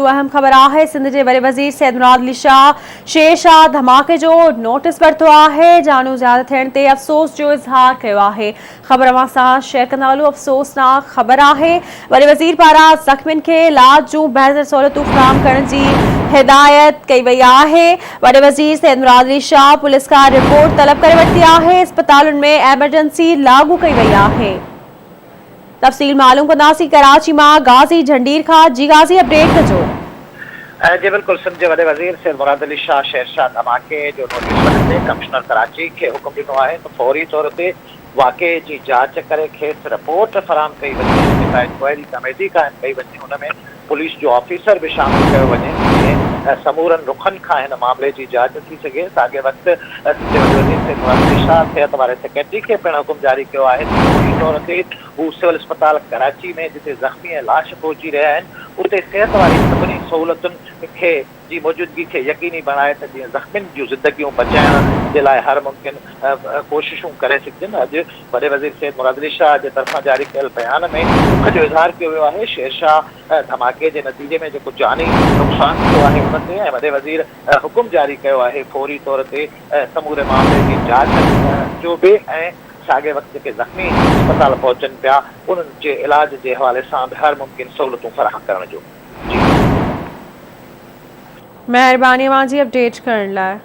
अहम ख़बर आहे सिंध के वॾे वज़ीर सैयद मुराद अली शाह शेर शाह धमाके जो नोटिस वरितो आहे। जानू ज़्यादा थियण ते अफ़सोस जो इज़हार कियो आहे। ख़बर अवां सां शेयर कंदा हलूं। अफ़सोसनाक ख़बर आहे। वॾे वज़ीर पारां ज़ख़्मियुनि खे इलाज जूं बहितर सहूलियतूं फ़राहम करण जी हिदायत कई वई आहे। वॾे वज़ीर सैयद मुराद अली शाह पुलिस खां रिपोर्ट तलब करे वरिती आहे। अस्पतालुनि में एमरजेंसी लागू कई वई आहे। तफ़सील मालूम कंदासीं कराची मां गाज़ी झंडीर खां। जी गाज़ी अपडेट कजो। जी बिल्कुल, सिंध के वॾे वज़ीर सैयद मुराद अली शाह शेर शाह धमाके जो नोटिस वठंदे कमिश्नर कराची खे हुकुम ॾिनो आहे त फौरी तौर ते वाक़े जी जांच करे खेसि रिपोर्ट फराहम कई वञे। इंक्वायरी कमेटी क़ाइमु कई वञे, हुन में पुलिस जो ऑफिसर भी शामिल कयो वञे जीअं समूरनि रुखनि खां हिन मामले जी जांच थी सघे। साॻे वक़्तु सिंध के वॾे वज़ीर सैयद मुराद अली शाह सिहत वारे सेक्रेटरी खे पिणु हुकुम जारी कयो आहे त फौरी तौर ते हू सिविल अस्पताल कराची में जिते ज़ख़्मी ऐं लाश पहुची रहिया आहिनि उते सिहत वारी सभिनी सहूलियतुनि खे जी मौजूदगी खे यकीनी बणाए त जीअं ज़ख़्मियुनि जूं ज़िंदगियूं बचाइण जे लाइ हर मुमकिन कोशिशूं करे सघजनि। अॼु वॾे वज़ीर सैयद मुराद अली शाह जे तरफ़ां जारी कयल बयान में दुख जो इज़हार कयो वियो आहे। शेर शाह धमाके जे नतीजे में जेको जानी नुक़सान थियो आहे उन ते, ऐं वॾे वज़ीर हुकुम जारी कयो आहे फौरी तौर ते समूरे मामले जी जांच जो बि, ऐं साॻे वक़्तु जेके ज़ख़्मी अस्पताल पहुचनि पिया उन्हनि जे इलाज जे हवाले सां बि हर मुमकिन सहूलियतूं फराहम करण जो। महिरबानी अवां जी अपडेट करण लाइ।